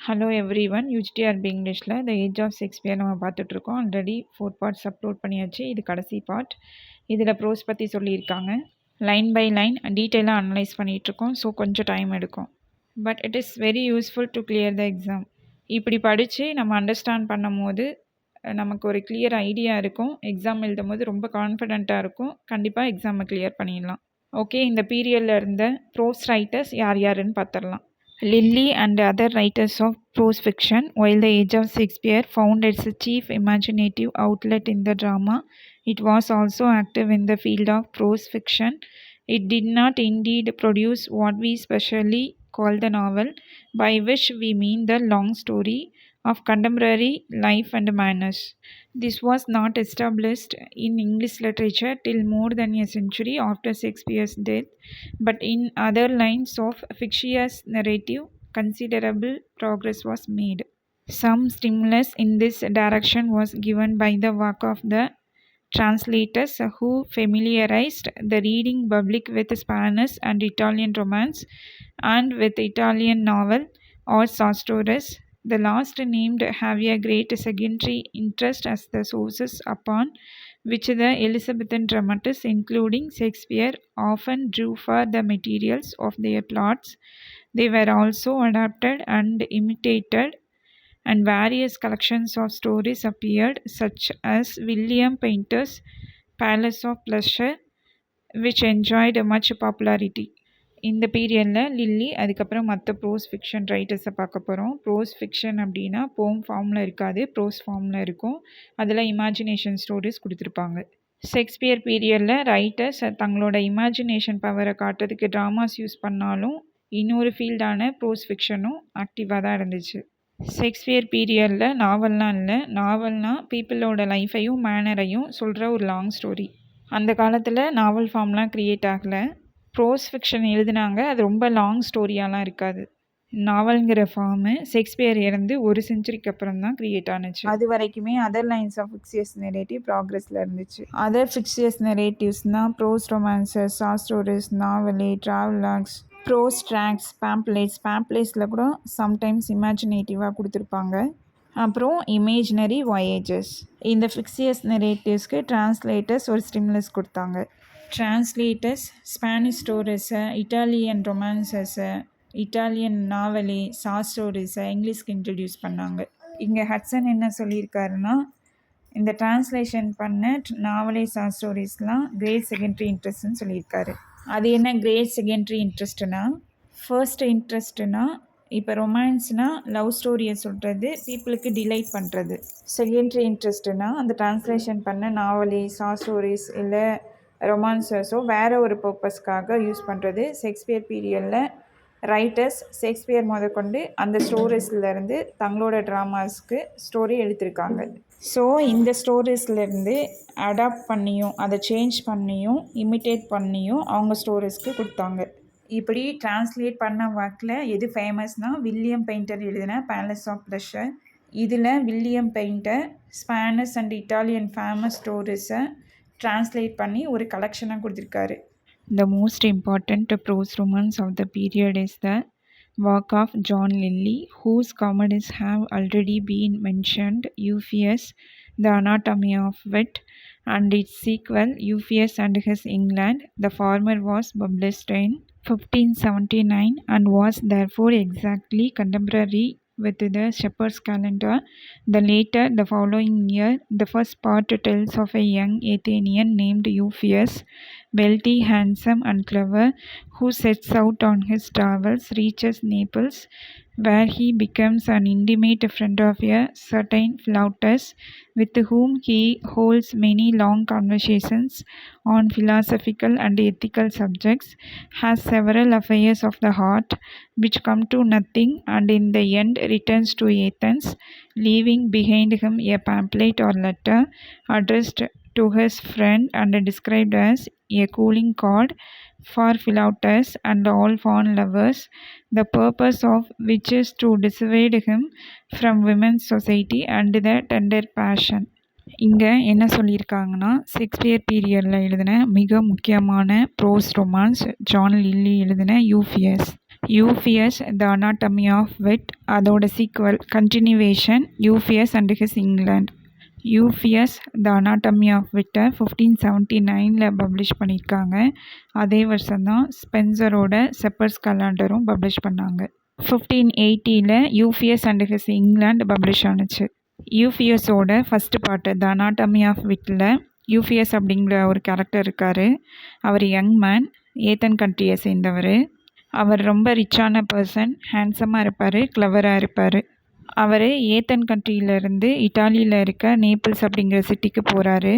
Hello everyone. UGTRB இங்கிலீஷில் the age of Shakespeare நம்ம பார்த்துட்ருக்கோம். ஆல்ரெடி 4 பார்ட்ஸ் அப்லோட் பண்ணியாச்சு. இது கடைசி பார்ட். இதில் ப்ரோஸ் பற்றி சொல்லியிருக்காங்க. லைன் பை லைன் டீட்டெயிலாக அனலைஸ் பண்ணிகிட்ருக்கோம். ஸோ கொஞ்சம் டைம் எடுக்கும். But it is very useful to clear the exam. இப்படி படித்து நம்ம அண்டர்ஸ்டாண்ட் பண்ணும் போது நமக்கு ஒரு கிளியர் ஐடியா இருக்கும். எக்ஸாம் எழுதும் போது ரொம்ப கான்ஃபிடென்ட்டாக இருக்கும். கண்டிப்பாக எக்ஸாமை கிளியர் பண்ணிடலாம். ஓகே, இந்த பீரியடில் இருந்த ப்ரோஸ் ரைட்டர்ஸ் யார் யாருன்னு பார்த்துடலாம். Lilly and other writers of prose fiction, while the Age of Shakespeare found its chief imaginative outlet in the drama, it was also active in the field of prose fiction. It did not indeed produce what we specially call the novel, by which we mean the long story of contemporary life and manners. This was not established in English literature till more than a century after Shakespeare's death, but in other lines of fictitious narrative, considerable progress was made. Some stimulus in this direction was given by the work of the translators who familiarized the reading public with Spanish and Italian romance and with Italian novel or short stories. The last named have a great secondary interest as the sources upon which the Elizabethan dramatists, including Shakespeare, often drew for the materials of their plots. They were also adapted and imitated, and various collections of stories appeared, such as William Painter's Palace of Pleasure, which enjoyed much popularity. இந்த பீரியடில் lily, அதுக்கப்புறம் மற்ற pros fiction ரைட்டர்ஸை பார்க்க போகிறோம். Pros fiction அப்படின்னா போம் ஃபார்மில் இருக்காது, ப்ரோஸ் ஃபார்மில் இருக்கும். அதில் இமேஜினேஷன் ஸ்டோரிஸ் கொடுத்துருப்பாங்க. ஷேக்ஸ்பியர் பீரியடில் ரைட்டர்ஸ் தங்களோட இமேஜினேஷன் பவரை காட்டுறதுக்கு ட்ராமாஸ் யூஸ் பண்ணாலும் இன்னொரு ஃபீல்டான ப்ரோஸ் ஃபிக்ஷனும் ஆக்டிவாக தான் இருந்துச்சு. ஷேக்ஸ்பியர் பீரியடில் நாவல்லாம் இல்லை. நாவல்னால் பீப்புளோட லைஃப்பையும் மேனரையும் சொல்கிற ஒரு லாங் ஸ்டோரி. அந்த காலத்தில் நாவல் ஃபார்ம்லாம் க்ரியேட் ஆகலை. ப்ரோஸ் ஃபிக்ஷன் எழுதினாங்க, அது ரொம்ப லாங் ஸ்டோரியாலாம் இருக்காது. நாவல்ங்கிற ஃபார்மு ஷேக்ஸ்பியர் இறந்து ஒரு செஞ்சுரிக்கு அப்புறம் தான் க்ரியேட் ஆனிச்சு. அது வரைக்குமே other lines of fictitious narrative ப்ராக்ரஸில் இருந்துச்சு. அதர் ஃபிக்ஷியஸ் நெரேட்டிவ்ஸ்னால் prose romances, short stories, novelle, travelogues, prose tracts, பேம்ப்ளேட்ஸில் கூட சம்டைம்ஸ் இமேஜினேட்டிவாக கொடுத்துருப்பாங்க. அப்புறம் இமேஜினரி வாயேஜஸ். இந்த ஃபிக்ஷியஸ் நெரேட்டிவ்ஸ்க்கு டிரான்ஸ்லேட்டர்ஸ் ஒரு ஸ்டிமுலஸ் கொடுத்தாங்க. டிரான்ஸ்லேட்டர்ஸ் ஸ்பானிஷ் ஸ்டோரிஸை, இட்டாலியன் ரொமான்சஸை, இட்டாலியன் நாவலி, ஷார்ட் ஸ்டோரிஸை இங்கிலீஷ்க்கு இன்ட்ரடியூஸ் பண்ணாங்க. இங்கே ஹட்சன் என்ன சொல்லியிருக்காருன்னா, இந்த டிரான்ஸ்லேஷன் பண்ண நாவலி, ஷார்ட் ஸ்டோரிஸ்லாம் கிரேட் செகண்டரி இன்ட்ரெஸ்ட்னு சொல்லியிருக்காரு. அது என்ன கிரேட் செகண்டரி இன்ட்ரெஸ்ட்னா, ஃபர்ஸ்ட் இன்ட்ரெஸ்ட்னா இப்போ ரொமான்ஸ்னால் லவ் ஸ்டோரியை சொல்கிறது, பீப்புளுக்கு டிலைட் பண்ணுறது. செகண்டரி இன்ட்ரெஸ்ட்னா அந்த டிரான்ஸ்லேஷன் பண்ண நாவலி, ஷார்ட் ஸ்டோரிஸ் இல்லை ரொமான்சஸோ வேறு ஒரு பர்பஸ்க்காக யூஸ் பண்ணுறது. ஷேக்ஸ்பியர் பீரியடில் ரைட்டர்ஸ் ஷேக்ஸ்பியர் முதற்கொண்டு அந்த ஸ்டோரிஸ்லேருந்து தங்களோட ட்ராமாஸ்க்கு ஸ்டோரி எழுதியிருக்காங்க. ஸோ இந்த ஸ்டோரிஸ்லேருந்து அடாப்ட் பண்ணியும் அதை சேஞ்ச் பண்ணியும் இமிட்டேட் பண்ணியும் அவங்க ஸ்டோரிஸ்க்கு கொடுத்தாங்க. இப்படி டிரான்ஸ்லேட் பண்ண ஒர்க்கில் எது ஃபேமஸ்னால் வில்லியம் பெயிண்டர் எழுதின பேலஸ் ஆஃப் ப்ளஷர். இதில் William Painter Spanish and Italian famous ஸ்டோரிஸை டிரான்ஸ்லேட் பண்ணி ஒரு கலெக்ஷனாக கொடுத்துருக்காரு. The most important prose romance of the period is the work of John Lilly, whose comedies have already been mentioned, Euphues, The Anatomy of Wit, and its sequel, Euphues and His England. The former was published in 1579 and was therefore exactly contemporary with the Shepherd's Calendar. The later, the following year, the first part tells of a young Athenian named Euphues, wealthy, handsome and clever, who sets out on his travels, reaches Naples, where he becomes an intimate friend of a certain Plautus, with whom he holds many long conversations on philosophical and ethical subjects, has several affairs of the heart which come to nothing, and in the end returns to Athens, leaving behind him a pamphlet or letter addressed to his friend and described as a cooling cord for Philautus and all fond lovers, the purpose of which is to dissuade him from women's society and the tender passion. இங்கே என்ன சொல்லியிருக்காங்கன்னா, Shakespeare பீரியடில் எழுதின மிக முக்கியமான pros romance John lily எழுதின யூஃபியஸ். யூஃபியஸ் the anatomy of wit, அதோட sequel continuation Euphues and his England. Euphues the anatomy of விட்டை 1579 பப்ளிஷ் பண்ணியிருக்காங்க. அதே வருஷம்தான் ஸ்பென்சரோட செப்பர்ஸ் கலாண்டரும் பப்ளிஷ் பண்ணாங்க. 1580 Euphues and his England publish ஆனுச்சு. யூஃபியஸோட first part the anatomy of விட்டில் யூஃபியஸ் அப்படிங்கிற ஒரு கேரக்டர் இருக்கார். அவர் யங் மேன், ஏத்தன் கண்ட்ரியை சேர்ந்தவர். அவர் ரொம்ப ரிச்சான பர்சன், ஹேண்ட்ஸமாக இருப்பார், கிளவராக இருப்பார். அவர் ஏத்தன் கண்ட்ரியிலேருந்து இட்டாலியில் இருக்க நேபிள்ஸ் அப்படிங்கிற சிட்டிக்கு போகிறாரு.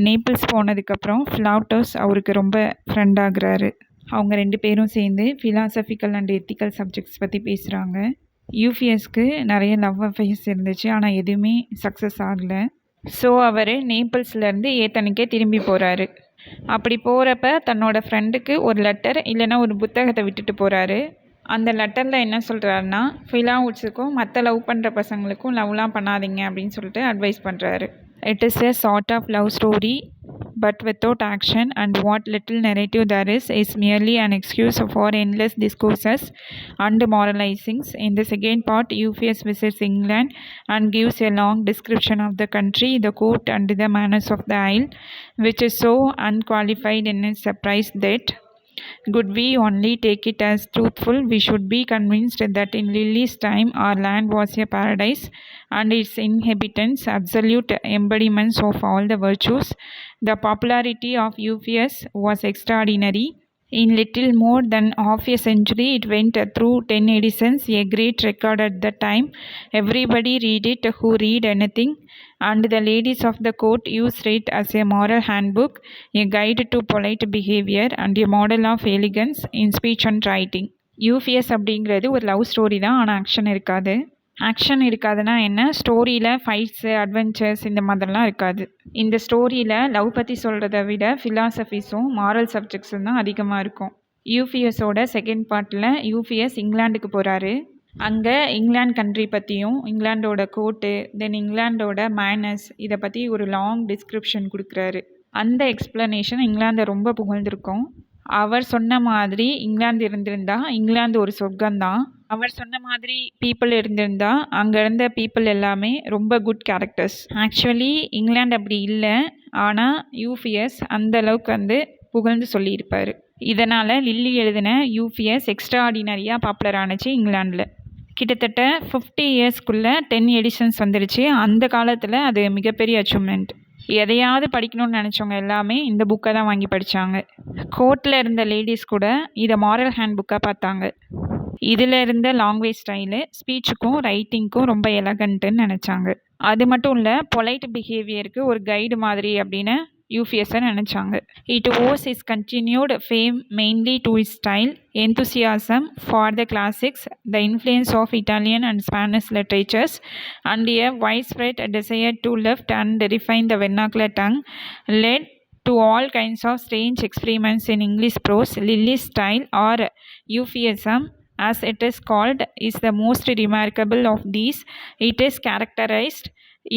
நேபிள்ஸ் போனதுக்கப்புறம் ஃப்ளாட்டோஸ் அவருக்கு ரொம்ப ஃப்ரெண்ட் ஆகுறாரு. அவங்க 2 பேரும் சேர்ந்து ஃபிலாசபிக்கல் அண்ட் எத்திக்கல் சப்ஜெக்ட்ஸ் பற்றி பேசுகிறாங்க. யூஃபியஸ்க்கு நிறைய லவ் அஃபேர்ஸ் இருந்துச்சு, ஆனால் எதுவுமே சக்ஸஸ் ஆகலை. ஸோ அவர் நேபிள்ஸ்லேருந்து ஏத்தனுக்கே திரும்பி போகிறாரு. அப்படி போகிறப்ப தன்னோட ஃப்ரெண்டுக்கு ஒரு லெட்டர் இல்லைன்னா ஒரு புத்தகத்தை விட்டுட்டு போகிறாரு. அந்த லெட்டரில் என்ன சொல்கிறாருன்னா, ஃபிலாவுட்ஸுக்கும் மற்ற லவ் பண்ணுற பசங்களுக்கும் லவ்லாம் பண்ணாதீங்க அப்படின்னு சொல்லிட்டு அட்வைஸ் பண்ணுறாரு. It is a sort of love story but without action, and what little narrative there is merely an excuse for endless discourses and moralizings. In the second part, Euphues visits England and gives a long description of the country, the court and the manners of the isle, which is so unqualified in its surprise that could we only take it as truthful, we should be convinced that in Lilly's time our land was a paradise and its inhabitants absolute embodiments of all the virtues. The popularity of Euphues was extraordinary. In little more than half a century, it went through 10 editions, a great record at the time. Everybody read it who read anything, and the ladies of the court used it as a moral handbook, a guide to polite behavior, and a model of elegance in speech and writing. யூஃபியஸ் அப்படிங்கிறது ஒரு love story தான், ஆனால் action இருக்காது. Action இருக்காதுன்னா என்ன, ஸ்டோரியில் fights, adventures இந்த மாதிரிலாம் இருக்காது. இந்த ஸ்டோரியில் லவ் பற்றி சொல்கிறத விட ஃபிலாசபிஸும் மாரல் சப்ஜெக்ட்ஸும் தான் அதிகமாக இருக்கும். யூஃபியஸோட செகண்ட் பார்ட்டில் யூஃபியஸ் இங்கிலாந்துக்கு போகிறாரு. அங்கே இங்கிலாந்து கண்ட்ரி பற்றியும், இங்கிலாண்டோட கோர்ட்டு, தென் இங்கிலாண்டோட மேனர்ஸ், இதை பற்றி ஒரு லாங் டிஸ்கிரிப்ஷன் கொடுக்குறாரு. அந்த எக்ஸ்ப்ளனேஷன் இங்கிலாந்தை ரொம்ப புகழ்ந்திருக்கும். அவர் சொன்ன மாதிரி இங்கிலாந்து இருந்திருந்தா இங்கிலாந்து ஒரு சொர்க்கம்தான். அவர் சொன்ன மாதிரி பீப்புள் இருந்திருந்தா அங்கே இருந்த பீப்புள் எல்லாமே ரொம்ப குட் கேரக்டர்ஸ். ஆக்சுவலி இங்கிலாந்து அப்படி இல்லை, ஆனால் யூஃபியஸ் அந்த அளவுக்கு புகழ்ந்து சொல்லியிருப்பார். இதனால் லில்லி எழுதின யூஃபியஸ் எக்ஸ்ட்ராஆர்டினரியாக பாப்புலர் ஆனுச்சு இங்கிலாண்டில். கிட்டத்தட்ட 50 இயர்ஸ்க்குள்ளே 10 எடிஷன்ஸ் வந்துடுச்சு. அந்த காலத்தில் அது மிகப்பெரிய அச்சீவ்மெண்ட். எதையாவது படிக்கணும்னு நினச்சவங்க எல்லாமே இந்த புக்கை தான் வாங்கி படித்தாங்க. கோர்ட்டில் இருந்த லேடிஸ் கூட இதை மாரல் ஹேண்ட் புக்காக பார்த்தாங்க. இதில் இருந்த லாங்குவேஜ் ஸ்டைலு ஸ்பீச்சுக்கும் ரைட்டிங்க்கும் ரொம்ப எலகண்ட்டுன்னு நினச்சாங்க. அது மட்டும் இல்லை, பொலைட் பிஹேவியருக்கு ஒரு கைடு மாதிரி அப்படின்னு யூஃபியஸை நினச்சாங்க. It owes its continued fame mainly to its style, enthusiasm for the classics, the influence of Italian and Spanish literatures, and a widespread desire to lift and refine the vernacular tongue led to all kinds of strange experiments in English prose. Lilly's style, or Euphuism as it is called, is the most remarkable of these. It is characterized,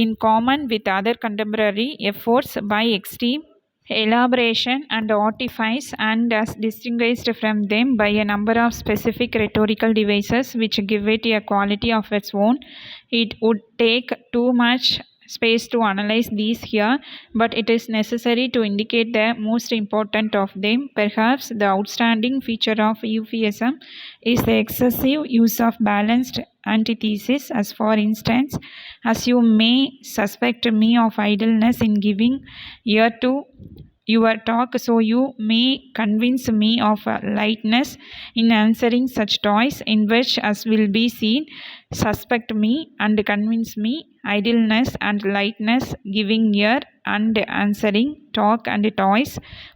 in common with other contemporary efforts, by extreme elaboration and artifice, and as distinguished from them by a number of specific rhetorical devices which give it a quality of its own. It would take too much space to analyze these here, but it is necessary to indicate the most important of them. Perhaps the outstanding feature of Euphuism is the excessive use of balanced antithesis, as for instance, as you may suspect me of idleness in giving ear to your talk, so you may convince me of lightness in answering such toys, in which, as will be seen, suspect me and convince me. Idleness and lightness, giving ear and answering, talk and toys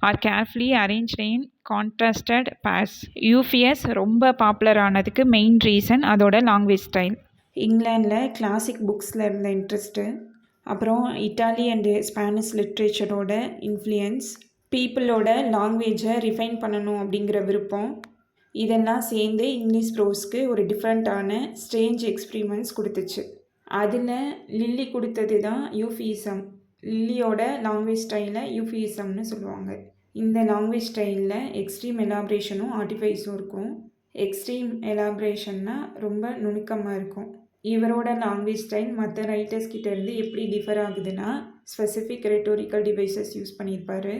are carefully arranged in contrasted pairs. யூஃபியஸ் ரொம்ப popular ஆனதுக்கு main reason அதோட language style. இங்கிலாண்டில் classic புக்ஸில் இருந்த interest, அப்புறம் Italy and Spanish லிட்ரேச்சரோட influence, பீப்புளோட லாங்குவேஜை ரிஃபைன் பண்ணணும் அப்படிங்கிற விருப்பம், இதெல்லாம் சேர்ந்து இங்கிலீஷ் ப்ரோஸ்க்கு ஒரு டிஃப்ரெண்ட்டான ஸ்ட்ரேஞ்ச் எக்ஸ்பிரிமெண்ட்ஸ் கொடுத்துச்சு. அதில் லில்லி கொடுத்தது தான் யூஃபியிசம். லில்லியோட லாங்குவேஜ் ஸ்டைலை யூஃபியிசம்னு சொல்லுவாங்க. இந்த லாங்குவேஜ் ஸ்டைலில் எக்ஸ்ட்ரீம் எலாபரேஷனும் ஆர்டிஃபைஸும் இருக்கும். எக்ஸ்ட்ரீம் எலாபரேஷன்னா ரொம்ப நுணுக்கமாக இருக்கும். இவரோட லாங்குவேஜ் ஸ்டைல் மற்ற ரைட்டர்ஸ் கிட்டேருந்து எப்படி டிஃபர் ஆகுதுன்னா, ஸ்பெசிஃபிக் ரெட்டோரிக்கல் டிவைசஸ் யூஸ் பண்ணியிருப்பார்,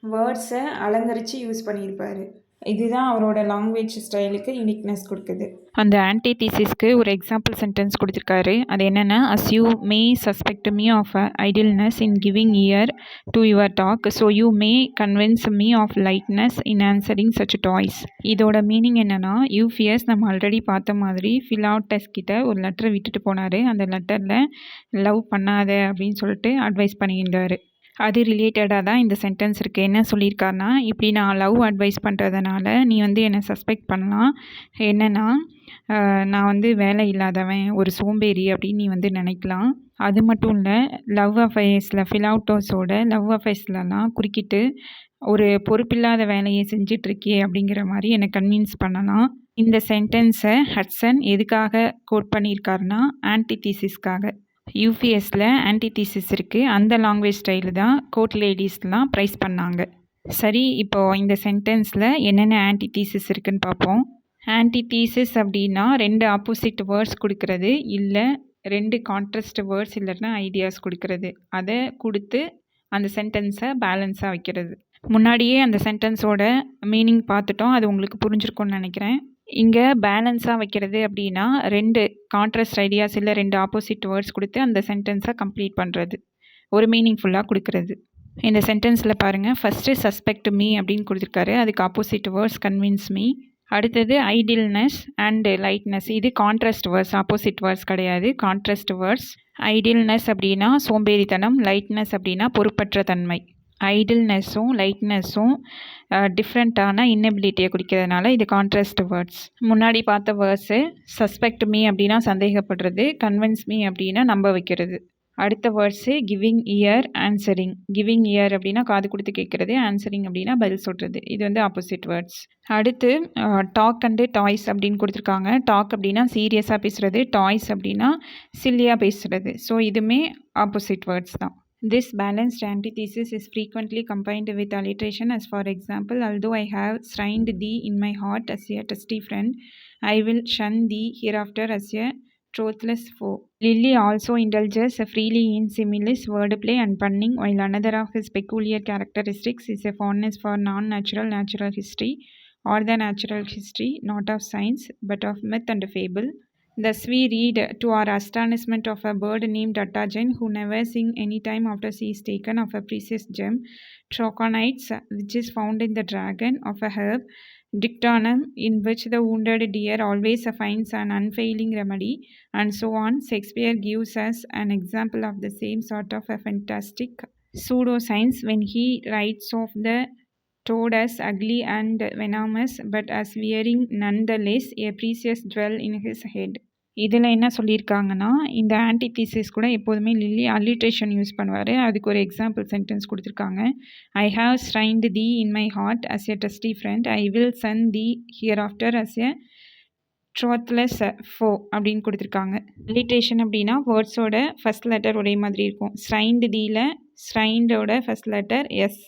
வேர்ட்ஸை அலங்கரித்து யூஸ் பண்ணியிருப்பார். இதுதான் அவரோட லாங்குவேஜ் ஸ்டைலுக்கு யூனிக்னஸ் கொடுக்குது. அந்த ஆன்டிதீசிஸ்க்கு ஒரு எக்ஸாம்பிள் சென்டென்ஸ் கொடுத்துருக்காரு. அது என்னென்னா, as you may suspect me of idleness in giving ear to your talk, so you may convince me of lightness in answering such toys. இதோட மீனிங் என்னென்னா, யூஃபியஸ் நம்ம ஆல்ரெடி பார்த்த மாதிரி ஃபிலாட்டஸ் கிட்ட ஒரு லெட்டர் விட்டுட்டு போனார். அந்த லெட்டரில் லவ் பண்ணாத அப்படின்னு சொல்லிட்டு அட்வைஸ் பண்ணியிருந்தார். அது ரிலேட்டடாக தான் இந்த சென்டென்ஸ் இருக்குது. என்ன சொல்லியிருக்காருன்னா, இப்படி நான் லவ் அட்வைஸ் பண்ணுறதுனால நீ என்னை சஸ்பெக்ட் பண்ணலாம். என்னென்னா, நான் வேலை இல்லாதவன், ஒரு சோம்பேறி அப்படின்னு நீ நினைக்கலாம். அது மட்டும் இல்லை, லவ் அஃபேர்ஸில் ஃபிலாட்டோஸோட லவ் அஃபேர்ஸ்லலாம் குறுக்கிட்டு ஒரு பொறுப்பில்லாத வேலையை செஞ்சிட்ருக்கியே அப்படிங்கிற மாதிரி என்னை கன்வின்ஸ் பண்ணலாம். இந்த சென்டென்ஸை ஹட்சன் எதுக்காக கோட் பண்ணியிருக்காருன்னா, ஆன்டிதீசிஸ்க்காக. யூபிஎஸ்சில் ஆன்டிதீசிஸ் இருக்குது. அந்த லாங்குவேஜ் ஸ்டைலு தான் கோர்ட் லேடிஸ்லாம் ப்ரைஸ் பண்ணாங்க. சரி, இப்போது இந்த சென்டென்ஸில் என்னென்ன ஆன்டிதீசிஸ் இருக்குதுன்னு பார்ப்போம். ஆன்டிதீசிஸ் அப்படின்னா 2 ஆப்போசிட் வேர்ட்ஸ் கொடுக்கறது, இல்லை 2 கான்ட்ராஸ்ட் வேர்ட்ஸ் இல்லைன்னா ஐடியாஸ் கொடுக்கறது. அதை கொடுத்து அந்த சென்டென்ஸை பேலன்ஸாக வைக்கிறது. முன்னாடியே அந்த சென்டென்ஸோட மீனிங் பார்த்துட்டோம். அது உங்களுக்கு புரிஞ்சிருக்கும்னு நினைக்கிறேன். இங்கே பேலன்ஸாக வைக்கிறது அப்படின்னா 2 கான்ட்ராஸ்ட் ஐடியாஸ் இல்லை 2 ஆப்போசிட் வேர்ட்ஸ் கொடுத்து அந்த சென்டென்ஸை கம்ப்ளீட் பண்ணுறது, ஒரு மீனிங்ஃபுல்லாக கொடுக்கறது. இந்த சென்டென்ஸில் பாருங்கள், ஃபஸ்ட்டு சஸ்பெக்ட் மீ அப்படின்னு கொடுத்துருக்காரு. அதுக்கு ஆப்போசிட் வேர்ட்ஸ் கன்வின்ஸ் மீ. அடுத்தது ஐடில்னஸ் அண்ட் லைட்னஸ். இது கான்ட்ராஸ்ட் வேர்ட்ஸ், ஆப்போசிட் வேர்ட்ஸ் கிடையாது, கான்ட்ராஸ்ட் வேர்ட்ஸ். ஐடில்னஸ் அப்படின்னா சோம்பேறித்தனம், லைட்னஸ் அப்படின்னா பொறுப்பற்ற தன்மை. ஐடில்னஸும் லைட்னஸும் டிஃப்ரெண்ட்டான இன்னபிலிட்டியை குறிக்கிறதுனால இது கான்ட்ராஸ்ட் வேர்ட்ஸ். முன்னாடி பார்த்த வேர்ட்ஸு சஸ்பெக்ட் மீ அப்படின்னா சந்தேகப்படுறது, கன்வின்ஸ் மீ அப்படின்னா நம்ப வைக்கிறது. அடுத்த words giving ear, answering. Giving ear அப்படின்னா காது கொடுத்து கேட்குறது, ஆன்சரிங் அப்படின்னா பதில் சொல்கிறது. இது ஆப்போசிட் வேர்ட்ஸ். அடுத்து டாக் அண்டு டாய்ஸ் அப்படின்னு கொடுத்துருக்காங்க. டாக் அப்படின்னா சீரியஸாக பேசுகிறது, டாய்ஸ் அப்படின்னா சில்லியாக பேசுகிறது. ஸோ இதுவுமே ஆப்போசிட் வேர்ட்ஸ் தான். This balanced antithesis is frequently combined with alliteration, as for example, although I have shrined thee in my heart as a trusty friend, I will shun thee hereafter as a truthless foe. Lilly also indulges freely in similes, wordplay and punning, while another of his peculiar characteristics is a fondness for non-natural natural history, or the natural history, not of science, but of myth and fable. Thus we read to our astonishment of a bird named Attagen, who never sing any time after she is taken, of a precious gem, trachonites, which is found in the dragon, of a herb, dictonum, in which the wounded deer always finds an unfailing remedy, and so on. Shakespeare gives us an example of the same sort of a fantastic pseudoscience when he writes of the toad as ugly and venomous, but as wearing nonetheless a precious jewel in his head. இதில் என்ன சொல்லியிருக்காங்கன்னா, இந்த antithesis கூட எப்போதுமே lily அல்லிட்ரேஷன் use பண்ணுவார். அதுக்கு ஒரு example sentence கொடுத்துருக்காங்க. I have strained thee in my heart as a trusty friend, I will shun thee hereafter as a trothless foe அப்படின்னு கொடுத்துருக்காங்க. அல்லிட்ரேஷன் அப்படின்னா வேர்ட்ஸோட ஃபஸ்ட் லெட்டர் ஒரே மாதிரி இருக்கும். ஸ்ட்ரைன்டு தீல ஸ்ட்ரைண்டோட ஃபஸ்ட் லெட்டர் எஸ்,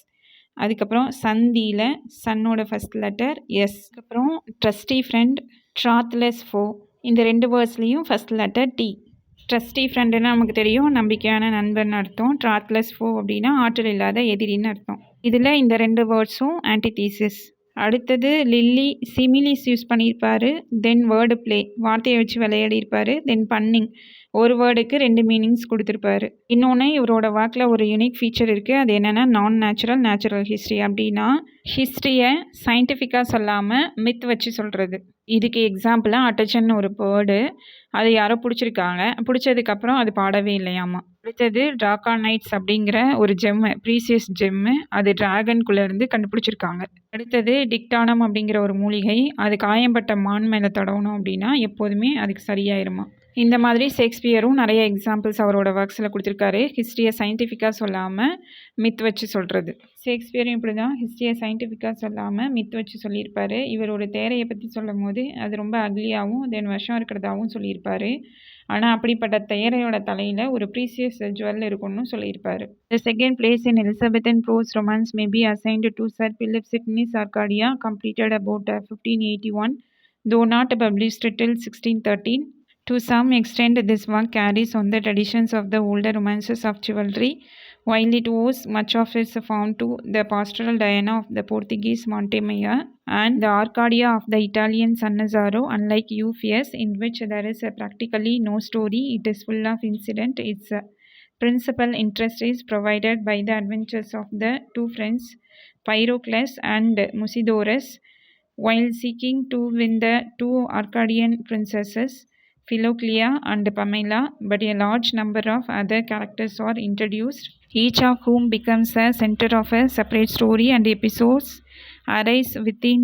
அதுக்கப்புறம் சந்தியில் சன்னோட ஃபஸ்ட் லெட்டர் எஸ், அதுக்கப்புறம் ட்ரஸ்டி ஃப்ரெண்ட், ட்ராத்லெஸ் ஃபோ, இந்த 2 வேர்ட்ஸ்லேயும் ஃபஸ்ட் லெட்டர் டி. ட்ரஸ்டி ஃப்ரெண்டுன்னு நமக்கு தெரியும், நம்பிக்கையான நண்பன் அர்த்தம். ட்ராத்லெஸ் ஃபோ அப்படின்னா ஆற்றல் இல்லாத எதிரின்னு அர்த்தம். இதில் இந்த 2 வேர்ட்ஸும் ஆன்டிதீசிஸ். அடுத்தது லில்லி சிமிலிஸ் யூஸ் பண்ணியிருப்பார், தென் வேர்டு ப்ளே, வார்த்தையை வச்சு விளையாடியிருப்பார், தென் பன்னிங், ஒரு வேர்டுக்கு 2 மீனிங்ஸ் கொடுத்துருப்பாரு. இன்னொன்று, இவரோட வாக்கில் ஒரு யூனிக் ஃபீச்சர் இருக்குது. அது என்னென்னா நான் நேச்சுரல் நேச்சுரல் ஹிஸ்ட்ரி. அப்படின்னா ஹிஸ்ட்ரியை சயின்டிஃபிக்காக சொல்லாமல் மித் வச்சு சொல்கிறது. இதுக்கு எக்ஸாம்பிளாக அட்டச்சன் ஒரு வேர்டு, அது யாரோ பிடிச்சதுக்கப்புறம் அது பாடவே இல்லையாமா. அடுத்தது ட்ராகானைட்ஸ் அப்படிங்கிற ஒரு ஜெம்மு, ப்ரீசியஸ் ஜெம்மு, அது டிராகன்குள்ளேருந்து கண்டுபிடிச்சிருக்காங்க. அடுத்தது டிக்டானம் அப்படிங்கிற ஒரு மூலிகை, அது காயம்பட்ட மான் மேலே தடவணும் அப்படின்னா எப்போதுமே அதுக்கு சரியாயிருமா. இந்த மாதிரி ஷேக்ஸ்பியரும் நிறைய எக்ஸாம்பிள்ஸ் அவரோட ஒர்க்ஸில் கொடுத்துருக்காரு. ஹிஸ்ட்ரியை சயின்டிஃபிக்காக சொல்லாமல் மித் வச்சு சொல்கிறது. ஷேக்ஸ்பியரும் இப்படி தான் ஹிஸ்ட்ரியை சயின்டிஃபிக்காக சொல்லாமல் மித் வச்சு சொல்லியிருப்பார். இவரோட தேரையை பற்றி சொல்லும் போது அது ரொம்ப அக்லியாகவும் தென் வருஷம் இருக்கிறதாகவும் சொல்லியிருப்பார். ஆனால் அப்படிப்பட்ட தேரையோட தலையில் ஒரு ப்ரீசியஸ் ஜுவல் இருக்குன்னு சொல்லியிருப்பார். The second place in Elizabethan prose romance may be assigned to Sir Philip Sidney's Arcadia, completed about 1581. though not published till 1613. To some extent, this work carries on the traditions of the older romances of chivalry, while it owes much of its found to the pastoral Diana of the Portuguese Montemayor and the Arcadia of the Italian Sannazaro. Unlike Euphues, in which there is practically no story, it is full of incident. Its principal interest is provided by the adventures of the two friends, Pyrocles and Musidorus, while seeking to win the two Arcadian princesses, Philoclea and Pamela, but a large number of other characters are introduced, each of whom becomes the center of a separate story, and episodes arise within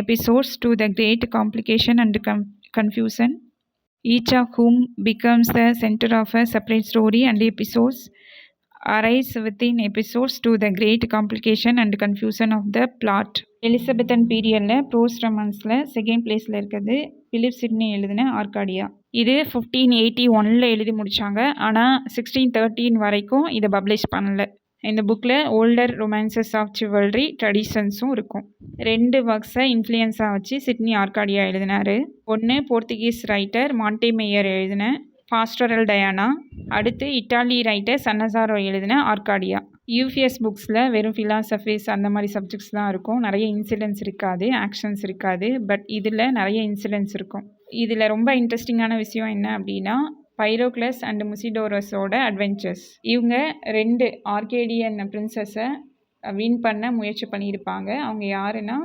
episodes to the great complication and confusion. Each of whom becomes the center of a separate story, and episodes arise within episodes to the great complication and confusion of the plot. Elizabethan பீரியடில் pros ரொமான்ஸில் second பிளேஸில் இருக்கிறது Philip Sydney எழுதின Arcadia. இது 1581 எழுதி முடித்தாங்க. ஆனால் 1613 வரைக்கும் இதை publish பண்ணலை. இந்த புக்கில் ஓல்டர் ரொமான்சஸ் ஆஃப் சிவல்ரி ட்ரெடிஷன்ஸும் இருக்கும். 2 ஒர்க்ஸை இன்ஃப்ளூயன்ஸாக வச்சு சிட்னி ஆர்காடியா எழுதினார். ஒன்று போர்த்துகீஸ் ரைட்டர் மாண்டேமேயர் எழுதின பாஸ்டரல் டயானா, அடுத்து இட்டாலி ரைட்டர் சன்னசாரோ எழுதின ஆர்காடியா. யூஃபியஸ் புக்ஸில் வெறும் ஃபிலாசபிஸ் அந்த மாதிரி சப்ஜெக்ட்ஸ் தான் இருக்கும். நிறைய இன்சிடென்ட்ஸ் இருக்காது, ஆக்ஷன்ஸ் இருக்காது. பட் இதில் நிறைய இன்சிடென்ட்ஸ் இருக்கும். இதில் ரொம்ப இன்ட்ரெஸ்டிங்கான விஷயம் என்ன அப்படின்னா, பைரோக்ளஸ் அண்ட் முசிடோரஸோட அட்வென்ச்சர்ஸ். இவங்க 2 ஆர்கேடியன் பிரின்சஸை வின் பண்ண முயற்சி பண்ணியிருப்பாங்க. அவங்க யாருன்னா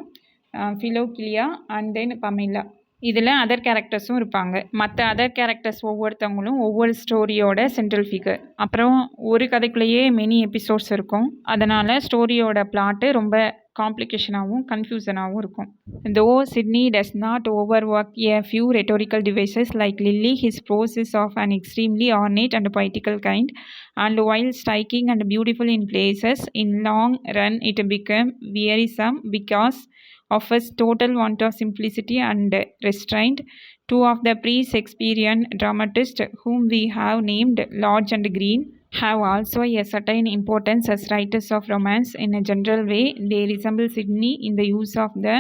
ஃபிலோக்லியா அண்ட் தென் பமெலா. இதில் அதர் கேரக்டர்ஸும் இருப்பாங்க. மற்ற அதர் கேரக்டர்ஸ் ஒவ்வொருத்தவங்களும் ஒவ்வொரு ஸ்டோரியோட சென்ட்ரல் ஃபிகர். அப்புறம் ஒரு கதைக்குள்ளேயே மெனி எபிசோட்ஸ் இருக்கும். அதனால் ஸ்டோரியோட பிளாட்டு ரொம்ப காம்ப்ளிகேஷனாகவும் கன்ஃபியூசனாகவும் இருக்கும். Though Sidney does not overwork a few rhetorical devices like Lily, his prose is of an extremely ornate and poetical kind, and while striking and beautiful in places, in long run it became wearisome because of his total want of simplicity and restraint. 2 of the pre-Shakespearean dramatists whom we have named, Lodge and Greene, have also a certain importance as writers of romance. In a general way, they resemble Sidney in the use of the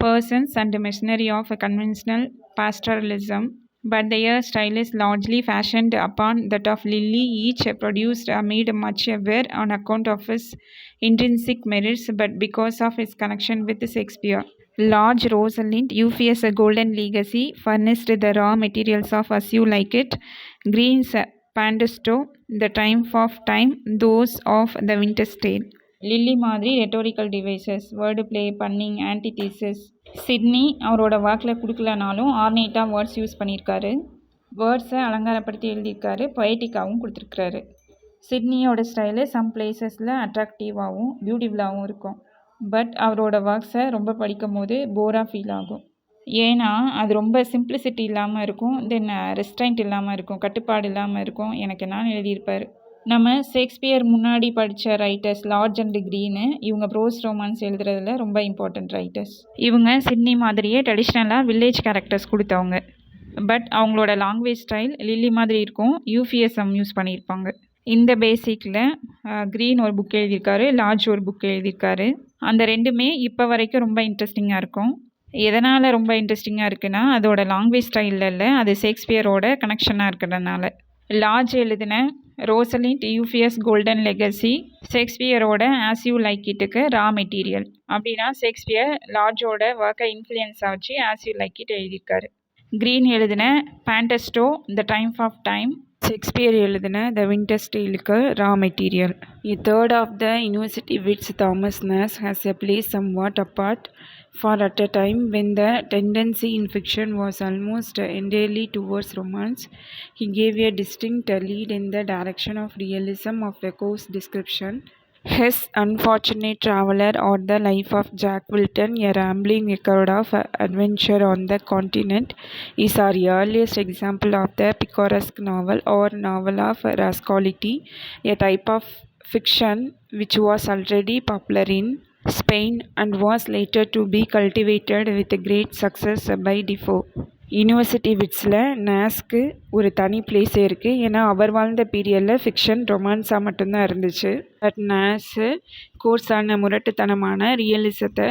persons and machinery of a conventional pastoralism, but their style is largely fashioned upon that of Lilly, each produced amid much aware on account of his intrinsic merits, but because of his connection with Shakespeare. Lodge, Rosalind, Euphues' Golden Legacy furnished the raw materials of As You Like It. Green's Pandesto, The Triumph of Time, those of The Winter's Tale. Lyly மாதிரி rhetorical devices, word play, punning, antithesis. Sidney அவரோட வாக்கில் கொடுக்கலனாலும் ஆர்னேட்டாக words use பண்ணியிருக்காரு. வேர்ட்ஸை அலங்காரப்படுத்தி எழுதியிருக்காரு. பொயட்டிக்காகவும் கொடுத்துருக்காரு. சிட்னியோட style some பிளேசஸில் அட்ராக்டிவாகவும் பியூட்டிஃபுல்லாகவும் இருக்கும். But அவரோட ஒர்க்ஸை ரொம்ப படிக்கும் போது போராக ஃபீல் ஆகும். ஏன்னா அது ரொம்ப சிம்பிளிசிட்டி இல்லாமல் இருக்கும், தென் ரெஸ்ட்ரைண்ட் இல்லாமல் இருக்கும், கட்டுப்பாடு இல்லாமல் இருக்கும். எனக்கு நான் எழுதியிருப்பார். நம்ம ஷேக்ஸ்பியர் முன்னாடி படித்த ரைட்டர்ஸ் லார்ஜ் அண்ட் க்ரீனு, இவங்க ப்ரோஸ் ரொமான்ஸ் எழுதுறதுல ரொம்ப இம்பார்ட்டண்ட் ரைட்டர்ஸ். இவங்க சிட்னி மாதிரியே ட்ரெடிஷ்னலாக வில்லேஜ் கேரக்டர்ஸ் கொடுத்தவங்க. பட் அவங்களோட லாங்குவேஜ் ஸ்டைல் லில்லி மாதிரி இருக்கும். யூஃபிஎஸ்எம் யூஸ் பண்ணியிருப்பாங்க. இந்த பேசிக்கில் க்ரீன் ஒரு புக் எழுதியிருக்காரு, லார்ஜ் ஒரு புக் எழுதியிருக்காரு. அந்த 2மே இப்போ வரைக்கும் ரொம்ப இன்ட்ரெஸ்டிங்காக இருக்கும். எதனால் ரொம்ப இன்ட்ரெஸ்டிங்காக இருக்குன்னா, அதோட லாங்குவேஜ் ஸ்டைலில் இல்லை, அது ஷேக்ஸ்பியரோட கனெக்ஷனாக இருக்கிறதுனால. லார்ஜ் எழுதின ரோசலிண்ட், யூஃபியஸ் கோல்டன் லெகசி ஷேக்ஸ்பியரோட ஆஸ் யூ லைக் இட்டுக்கு ரா மெட்டீரியல். அப்படின்னா ஷேக்ஸ்பியர் லார்ஜோட ஒர்க்கை இன்ஃப்ளூயன்ஸாக வச்சு ஆஸ் யூ லைக் இட் எழுதியிருக்காரு. க்ரீன் எழுதின Pandosto, the triumph of time Shakespeare எழுதின த விண்டர்ஸ் டேலுக்கு raw material. A third of the university wits Thomas Nash has a place somewhat apart, for at a time when the tendency in fiction was almost entirely towards romance, he gave a distinct lead in the direction of realism of a coarse description. His Unfortunate Traveller, or The Life of Jack Wilton, a rambling record of adventure on the continent, is our earliest example of the picaresque novel or novel of rascality, a type of fiction which was already popular in Spain and was later to be cultivated with great success by Defoe. University விட்ஸில் நேஸ்க்கு ஒரு தனி பிளேஸே இருக்குது. ஏன்னா அவர் வாழ்ந்த பீரியடில் fiction ரொமான்ஸாக மட்டும்தான் இருந்துச்சு. பட் நேஸு கோர்ஸான முரட்டுத்தனமான ரியலிசத்தை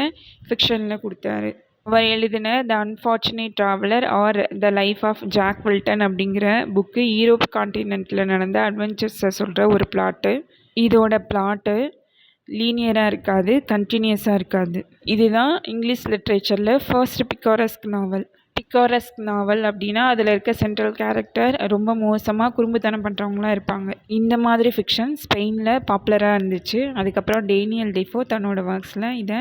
ஃபிக்ஷனில் கொடுத்தாரு. அவர் எழுதின the unfortunate traveller or the life of Jack Wilton அப்படிங்கிற புக்கு யூரோப் கான்டினென்ட்டில் நடந்த அட்வென்ச்சர்ஸை சொல்கிற ஒரு பிளாட்டு. இதோட பிளாட்டு லீனியராக இருக்காது, கண்டினியூஸாக இருக்காது. இதுதான் இங்கிலீஷ் லிட்ரேச்சரில் ஃபர்ஸ்ட் பிக்காரஸ்க் நாவல். பிக்காரஸ்க் நாவல் அப்படின்னா அதில் இருக்க சென்ட்ரல் கேரக்டர் ரொம்ப மோசமாக குறும்புத்தனம் பண்ணுறவங்களாம் இருப்பாங்க. இந்த மாதிரி ஃபிக்ஷன் ஸ்பெயினில் பாப்புலராக இருந்துச்சு. அதுக்கப்புறம் டேனியல் டெஃபோ தன்னோட ஒர்க்ஸில் இதை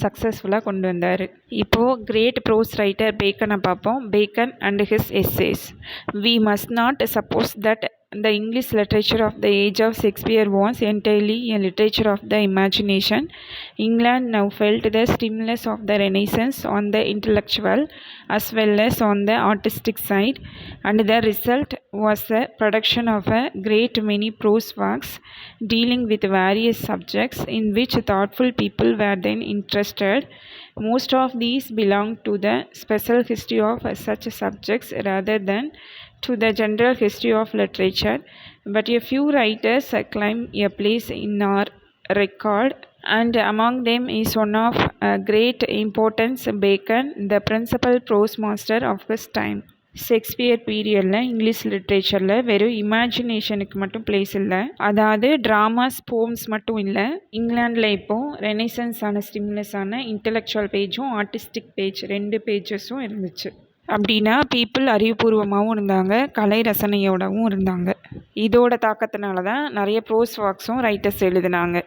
சக்ஸஸ்ஃபுல்லாக கொண்டு வந்தார். இப்போது கிரேட் ப்ரோஸ் ரைட்டர் பேக்கனை பார்ப்போம். Bacon and his essays. We must not suppose that the English literature of the age of Shakespeare was entirely a literature of the imagination. England now felt the stimulus of the Renaissance on the intellectual as well as on the artistic side, and the result was the production of a great many prose works dealing with various subjects in which thoughtful people were then interested. Most of these belong to the special history of such subjects rather than to the general history of literature, but a few writers claim a place in our record, and among them is one of great importance, Bacon, the principal prose master of his time. Shakespeare பீரியடில் English லிட்ரேச்சரில் வெறும் இமேஜினேஷனுக்கு மட்டும் place இல்லை, அதாவது dramas poems மட்டும் இல்லை. இங்கிலாண்டில் இப்போது ரெனைசன்ஸான ஸ்டிமுலஸான intellectual பேஜும் artistic page 2 பேஜஸும் இருந்துச்சு. அப்படின்னா பீப்புள் அறிவுபூர்வமாகவும் இருந்தாங்க, கலை ரசனையோடவும் இருந்தாங்க. இதோட தாக்கத்தினால தான் நிறைய ப்ரோஸ் ஒர்க்ஸும் ரைட்டர்ஸ் எழுதினாங்க.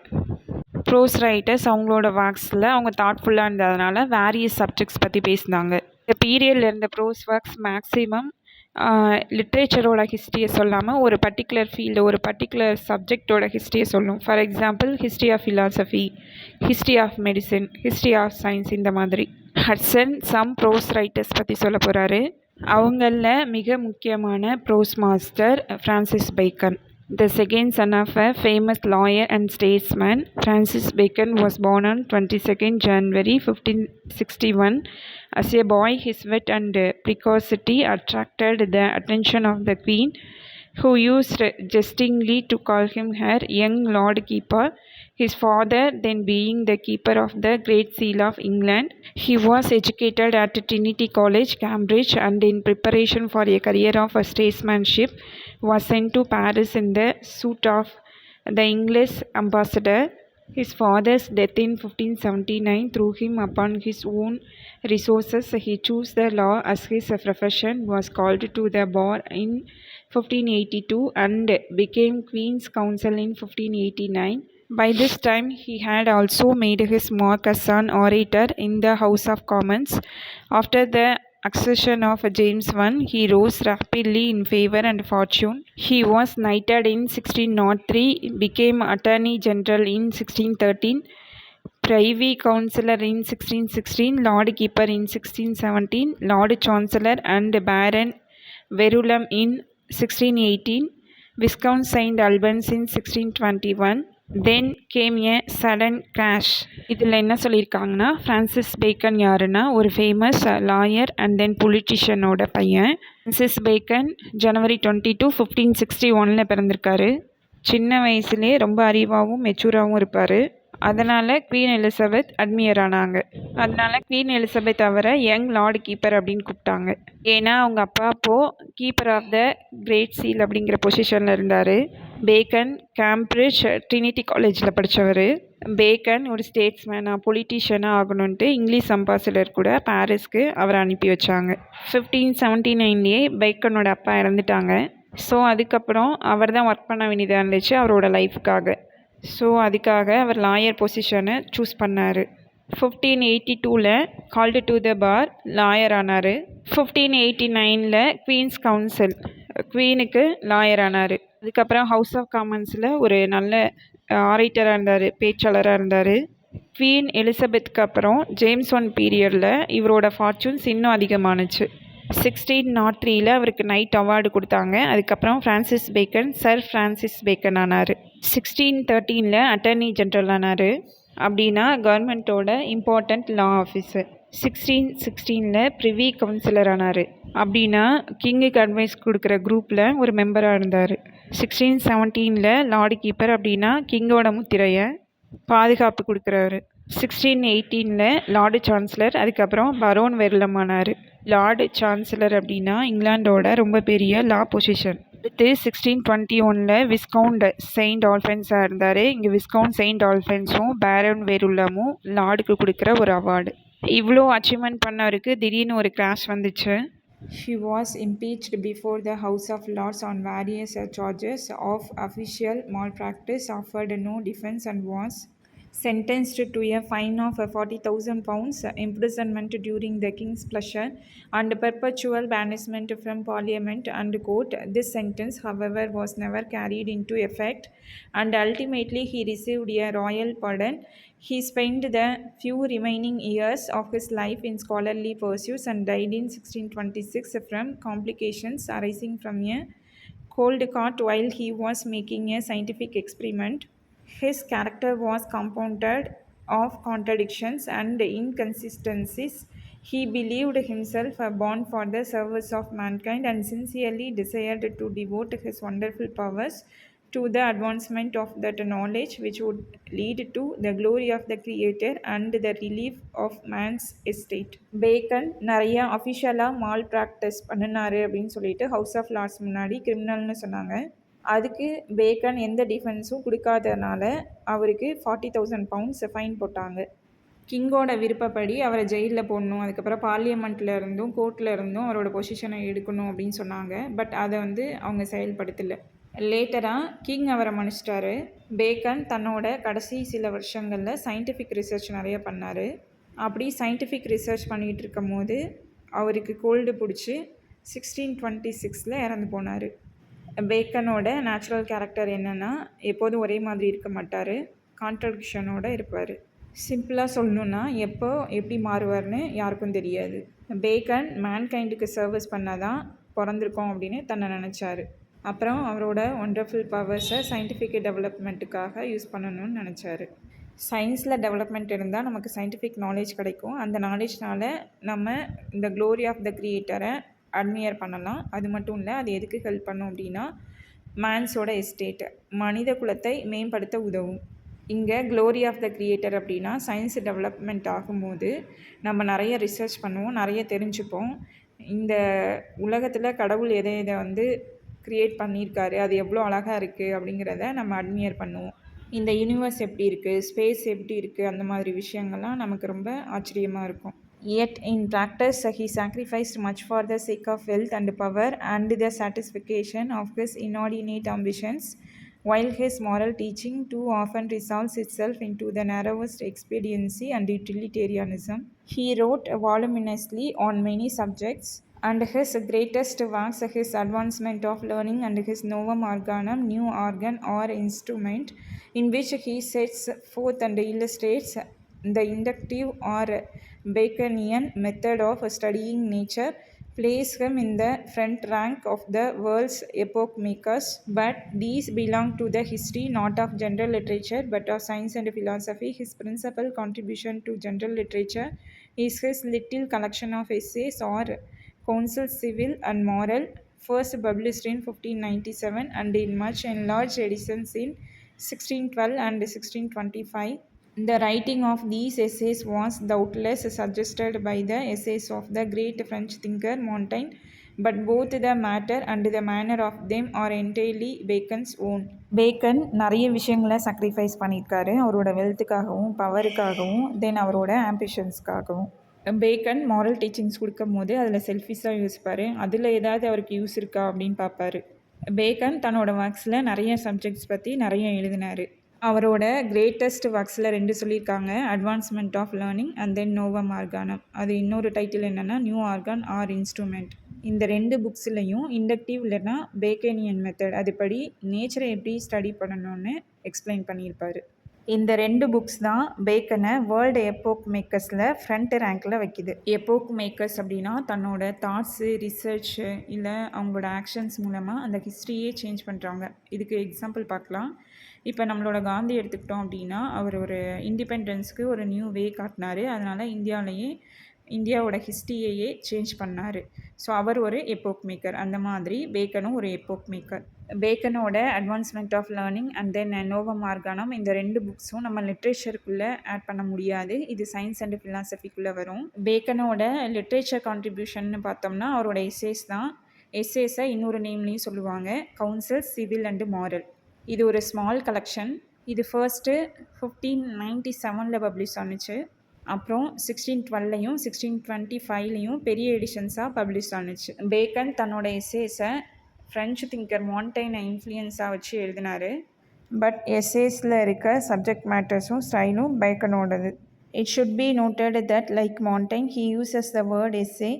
ப்ரோஸ் ரைட்டர்ஸ் அவங்களோட ஒர்க்ஸில் அவங்க தாட்ஃபுல்லாக இருந்ததுனால வேரியஸ் சப்ஜெக்ட்ஸ் பற்றி பேசினாங்க. இந்த பீரியடில் இருந்த ப்ரோஸ் ஒர்க்ஸ் மேக்ஸிமம் லிட்ரேச்சரோட ஹிஸ்ட்ரியை சொல்லாமல் ஒரு பர்டிகுலர் ஃபீல்டு, ஒரு பர்டிகுலர் சப்ஜெக்டோட ஹிஸ்ட்ரியை சொல்லும். For example history of philosophy, history of medicine, history of science, இந்த மாதிரி. ஹட்சன் சம் ப்ரோஸ் ரைட்டர்ஸ் பற்றி சொல்ல போகிறாரு. அவங்களில் மிக முக்கியமான prose master Francis Bacon. The second son of a famous lawyer and statesman, Francis Bacon was born on 22nd January 1561. As a boy, his wit and precocity attracted the attention of the Queen, who used jestingly to call him her young Lord Keeper. His father then being the keeper of the Great Seal of England. He was educated at Trinity College, Cambridge, and in preparation for a career of statesmanship was sent to Paris in the suite of the English ambassador. His father's death in 1579 threw him upon his own resources. He chose the law as his profession, was called to the bar in 1582 and became Queen's Counsel in 1589. By this time, he had also made his mark as an orator in the House of Commons. After the accession of James I, he rose rapidly in favor and fortune. He was knighted in 1603, became Attorney General in 1613, Privy Councillor in 1616, Lord Keeper in 1617, Lord Chancellor and Baron Verulam in 1618, Viscount St. Albans in 1621. Then came a sudden crash. இதில் என்ன சொல்லியிருக்காங்கன்னா, Francis Bacon யாருன்னா ஒரு famous lawyer and then பொலிட்டிஷியனோட பையன். Francis bacon January 22, 1561 பிறந்திருக்காரு. சின்ன வயசுலேயே ரொம்ப அறிவாகவும் மெச்சூராகவும் இருப்பார். அதனால் குவீன் எலிசபெத் அட்மியர் ஆனாங்க. அதனால் குவீன் எலிசபெத் அவரை யங் லார்டு கீப்பர் அப்படின்னு கூப்பிட்டாங்க. ஏன்னா அவங்க அப்பா அப்போது keeper of the great seal அப்படிங்கிற பொசிஷனில் இருந்தார். பேக்கன் கேம்பிரிட்ஜ் ட்ரினிட்டி காலேஜில் படித்தவர். பேக்கன் ஒரு ஸ்டேட்ஸ்மேனாக பொலிட்டீஷியனாக ஆகணுன்ட்டு இங்கிலீஷ் அம்பாசிடர் கூட பாரிஸ்க்கு அவரை அனுப்பி வச்சாங்க. 1579 பேக்கனோட அப்பா இறந்துட்டாங்க. ஸோ அதுக்கப்புறம் அவர் தான் ஒர்க் பண்ண வேண்டியதாக இருந்துச்சு அவரோட லைஃபுக்காக. ஸோ அதுக்காக அவர் லாயர் பொசிஷனை சூஸ் பண்ணார். 1582 called to the bar, lawyer ஆனார். 1589 குவீன்ஸ் கவுன்சில், குவீனுக்கு லாயர் ஆனார். அதுக்கப்புறம் ஹவுஸ் ஆஃப் காமன்ஸில் ஒரு நல்ல ஆரைட்டராக இருந்தார், பேச்சாளராக இருந்தார். குவீன் எலிசபெத்துக்கு அப்புறம் ஜேம்ஸ் I பீரியடில் இவரோட ஃபார்ச்சூன்ஸ் இன்னும் அதிகமானுச்சு. 1603 அவருக்கு நைட் அவார்டு கொடுத்தாங்க. அதுக்கப்புறம் Francis Bacon sir Francis Bacon ஆனார். 1613 அட்டர்னி ஜென்ரல் ஆனார். அப்படின்னா கவர்மெண்ட்டோட important law officer. 1616 privy councillor ஆனார். அப்படின்னா கிங்குக்கு அட்வைஸ் கொடுக்குற குரூப்பில் ஒரு மெம்பராக இருந்தார். 1617 லார்டு கீப்பர், அப்படின்னா கிங்கோட முத்திரையை பாதுகாப்பு கொடுக்குறாரு. 1618 லார்டு சான்சலர், அதுக்கப்புறம் பரோன் வெர்லம் ஆனார். லார்டு சான்சலர் அப்படின்னா இங்கிலாண்டோட ரொம்ப பெரிய லா பொசிஷன். அடுத்து 1621 விஸ்கவுண்ட் செயின்ட் ஆல்ஃபன்ஸாக இருந்தார். இங்கே விஸ்கவுண்ட் செயின்ட் ஆல்ஃபன்ஸும் பேரன் வெருல்லமும் லார்டுக்கு கொடுக்குற ஒரு அவார்டு. இவ்வளோ அச்சீவ்மெண்ட் பண்ணவருக்கு திடீர்னு ஒரு கிராஷ் வந்துச்சு. He was impeached before the House of Lords on various charges of official malpractice, offered no defense, and was sentenced to a fine of £40,000, imprisonment during the King's pleasure, and perpetual banishment from Parliament and court. This sentence, however, was never carried into effect, and ultimately he received a royal pardon. He spent the few remaining years of his life in scholarly pursuits and died in 1626 from complications arising from a cold caught while he was making a scientific experiment. His character was compounded of contradictions and inconsistencies. He believed himself born for the service of mankind and sincerely desired to devote his wonderful powers to the advancement of that knowledge which would lead to the glory of the Creator and the relief of man's estate. Bacon நிறைய அஃபிஷியலாக mall practice பண்ணினாரு அப்படின்னு சொல்லிட்டு house of Lord's முன்னாடி கிரிமினல்னு சொன்னாங்க. அதுக்கு bacon எந்த டிஃபென்ஸும் கொடுக்காதனால அவருக்கு £40,000 fine போட்டாங்க. கிங்கோட விருப்பப்படி அவரை ஜெயிலில் போடணும், அதுக்கப்புறம் பார்லிமெண்ட்டில் இருந்தும் கோர்ட்டில் இருந்தும் அவரோட பொசிஷனை எடுக்கணும் அப்படின்னு சொன்னாங்க. பட் அதை அவங்க செயல்படுத்தலை. லேட்டராக கிங் அவரை மன்னிச்சிட்டாரு. பேக்கன் தன்னோட கடைசி சில வருஷங்களில் சயின்டிஃபிக் ரிசர்ச் நிறைய பண்ணார். அப்படி சயின்டிஃபிக் ரிசர்ச் பண்ணிகிட்டு இருக்கும் போது அவருக்கு கோல்டு பிடிச்சி 1626 இறந்து போனார். பேக்கனோட நேச்சுரல் கேரக்டர் என்னென்னா எப்போதும் ஒரே மாதிரி இருக்க மாட்டார், கான்ட்ரடிக்ஷனோடு இருப்பார். சிம்பிளாக சொல்லணுன்னா எப்போ எப்படி மாறுவார்னு யாருக்கும் தெரியாது. பேக்கன் மேன்கைண்டுக்கு சர்வீஸ் பண்ணால் தான் பிறந்திருக்கோம் அப்படின்னு தன்னை நினச்சார். அப்புறம் அவரோட ஒண்டர்ஃபுல் பவர்ஸை சயின்டிஃபிக் டெவலப்மெண்ட்டுக்காக யூஸ் பண்ணணும்னு நினச்சார். சயின்ஸில் டெவலப்மெண்ட் இருந்தால் நமக்கு சயின்டிஃபிக் நாலேஜ் கிடைக்கும். அந்த நாலேஜ்னால் நம்ம இந்த க்ளோரி ஆஃப் த க்ரியேட்டரை அட்மியர் பண்ணலாம். அது மட்டும் இல்லை, அது எதுக்கு ஹெல்ப் பண்ணும் அப்படின்னா மேன்ஸோட எஸ்டேட் மனித குலத்தை மேம்படுத்த உதவும். இங்கே க்ளோரி ஆஃப் த க்ரியேட்டர் அப்படின்னா சயின்ஸ் டெவலப்மெண்ட் ஆகும்போது நம்ம நிறைய ரிசர்ச் பண்ணுவோம், நிறைய தெரிஞ்சுப்போம். இந்த உலகத்தில் கடவுள் எதை எதை க்ரியேட் பண்ணியிருக்காரு, அது எவ்வளோ அழகாக இருக்குது அப்படிங்கிறத நம்ம அட்மியர் பண்ணுவோம். இந்த யூனிவர்ஸ் எப்படி இருக்குது, ஸ்பேஸ் எப்படி இருக்குது, அந்த மாதிரி விஷயங்கள்லாம் நமக்கு ரொம்ப ஆச்சரியமாக இருக்கும். Yet in practice he sacrificed much for the sake of wealth and power and the satisfaction of his inordinate ambitions, while his moral teaching too often resolves itself into the narrowest expediency and utilitarianism. He wrote voluminously on many subjects, and his greatest works, his Advancement of Learning and his Novum Organum, New Organ or Instrument, in which he sets forth and illustrates the inductive or Baconian method of studying nature, place him in the front rank of the world's epoch makers. But these belong to the history not of general literature but of science and philosophy. His principal contribution to general literature is his little collection of essays or counsels civil and moral, first published in 1597 and in much enlarged editions in 1612 and 1625. The writing of these essays was doubtless suggested by the essays of the great French thinker Montaigne, but both the matter and the manner of them are entirely Bacon's own. Bacon நிறைய விஷயங்களை sacrifice பண்ணியிருக்காரு, அவரோட வெல்த்துக்காகவும் பவருக்காகவும் தென் அவரோட ஆம்பிஷன்ஸ்க்காகவும். Bacon moral teachings கொடுக்கும் போது அதில் செல்ஃபிஷாக யோசிப்பார், அதில் ஏதாவது அவருக்கு யூஸ் இருக்கா அப்படின்னு பார்ப்பார். பேக்கன் தன்னோட ஒர்க்ஸில் நிறைய சப்ஜெக்ட்ஸ் பற்றி நிறைய எழுதினார். அவரோட கிரேட்டஸ்ட் ஒர்க்ஸில் 2 சொல்லியிருக்காங்க, advancement of learning and then Novum Organum. அது இன்னொரு டைட்டில் என்னென்னா நியூ ஆர்கான் ஆர் இன்ஸ்ட்ருமெண்ட். இந்த 2 புக்ஸ்லையும் இண்டக்டிவ் இல்லைன்னா பேக்கேனியன் மெத்தட் அதுபடி நேச்சரை எப்படி ஸ்டடி பண்ணணும்னு எக்ஸ்பிளைன் பண்ணியிருப்பார். இந்த 2 புக்ஸ் தான் பேக்கனை வேர்ல்டு எப்போக் மேக்கர்ஸில் ஃப்ரண்ட் ரேங்கில் வைக்குது. எப்போக் மேக்கர்ஸ் அப்படின்னா தன்னோட தாட்ஸு, ரிசர்ச்சு இல்லை அவங்களோட ஆக்ஷன்ஸ் மூலமாக அந்த ஹிஸ்ட்ரியே சேஞ்ச் பண்ணுறாங்க. இதுக்கு எக்ஸாம்பிள் பார்க்கலாம். இப்போ நம்மளோட காந்தி எடுத்துக்கிட்டோம் அப்படின்னா அவர் ஒரு இண்டிபெண்டன்ஸ்க்கு ஒரு நியூ வே காட்டினார். அதனால் இந்தியாவோட ஹிஸ்ட்ரியையே சேஞ்ச் பண்ணார். ஸோ அவர் ஒரு எப்போக் மேக்கர். அந்த மாதிரி பேக்கனும் ஒரு எப்போக் மேக்கர். பேக்கனோட advancement of learning and then Novum Organum, இந்த 2 புக்ஸும் நம்ம லிட்ரேச்சருக்குள்ளே ஆட் பண்ண முடியாது. இது சயின்ஸ் அண்ட் ஃபிலாசபிக்குள்ளே வரும். பேக்கனோட லிட்ரேச்சர் கான்ட்ரிபியூஷன்னு பார்த்தோம்னா அவரோட எஸ்ஸேஸ் தான். எஸ்ஸேஸை இன்னொரு நேம்லேயும் சொல்லுவாங்க, கவுன்சில், சிவில் அண்டு மாரல். இது ஒரு ஸ்மால் கலெக்ஷன். இது ஃபர்ஸ்ட்டு 1597 பப்ளிஷ் ஆனுச்சு. அப்புறம் 1612லையும் 1625லையும் பெரிய எடிஷன்ஸாக பப்ளிஷ் ஆனுச்சு. பேக்கன் தன்னோட எஸ்ஸேஸை ஃப்ரெஞ்சு திங்கர் மான்டைனை இன்ஃப்ளூயன்ஸாக வச்சு எழுதினார். பட் எஸ்ஸேஸில் இருக்க subject மேட்டர்ஸும் ஸ்டைலும் பேக்கனோடது. It should be noted that, like Montaigne, he uses the word essay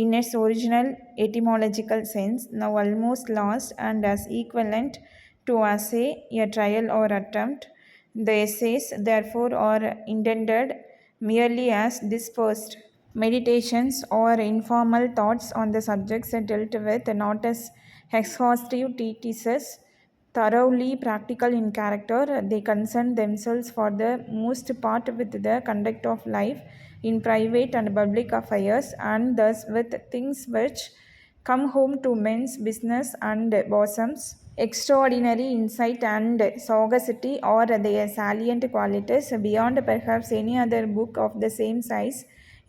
in its original etymological sense, now almost lost, and as equivalent to essay, a trial or attempt. The essays, therefore, are intended merely as dispersed meditations or informal thoughts on the subjects dealt with, not as exhaustive treatises thoroughly practical in character. They concern themselves for the most part with the conduct of life in private and public affairs, and thus with things which come home to men's business and bosoms. Extraordinary insight and sagacity are their salient qualities. Beyond perhaps any other book of the same size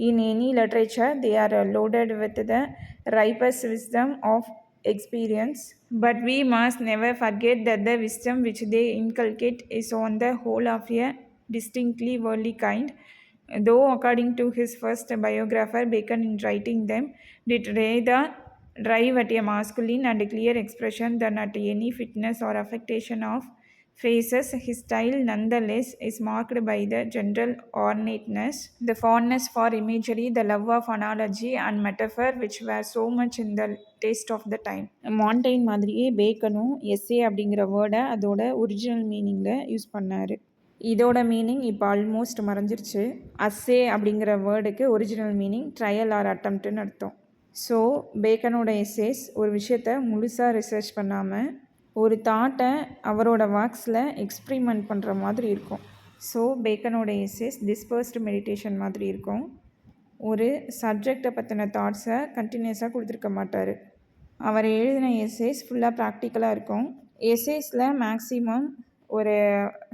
in any literature, they are loaded with the ripest wisdom of experience. But we must never forget that the wisdom which they inculcate is on the whole of a distinctly worldly kind. Though, according to his first biographer, Bacon, in writing them, did rather drive at a masculine and clear expression than at any fitness or affectation of phrases. His style nonetheless is marked by the general ornateness, the fondness for imagery, the love of analogy and metaphor, which were so much in the taste of the time. மாண்டைன் மாதிரியே பேக்கனும் S A அப்படிங்கிற வேர்டை அதோட original மீனிங்கில் use பண்ணார். இதோட meaning இப்போ almost மறைஞ்சிருச்சு. Assay அப்படிங்கிற வேர்டுக்கு original meaning trial R அட்டம்ப்ட்டுன்னு அர்த்தம். ஸோ பேக்கனோட எஸ்ஸேஸ் ஒரு விஷயத்தை முழுசாக ரிசர்ச் பண்ணாமல் ஒரு தாட்டை அவரோட வாக்ஸில் எக்ஸ்பிரிமெண்ட் பண்ணுற மாதிரி இருக்கும். ஸோ பேக்கனோட எஸ்ஸேஸ் டிஸ்பர்ஸ்டு மெடிடேஷன் மாதிரி இருக்கும். ஒரு சப்ஜெக்டை பற்றின தாட்ஸை கண்டினியூஸாக கொடுத்துருக்க மாட்டார். அவர் எழுதின எஸ்ஸேஸ் ஃபுல்லாக ப்ராக்டிக்கலாக இருக்கும். எஸ்ஸேஸில் மேக்ஸிமம் ஒரு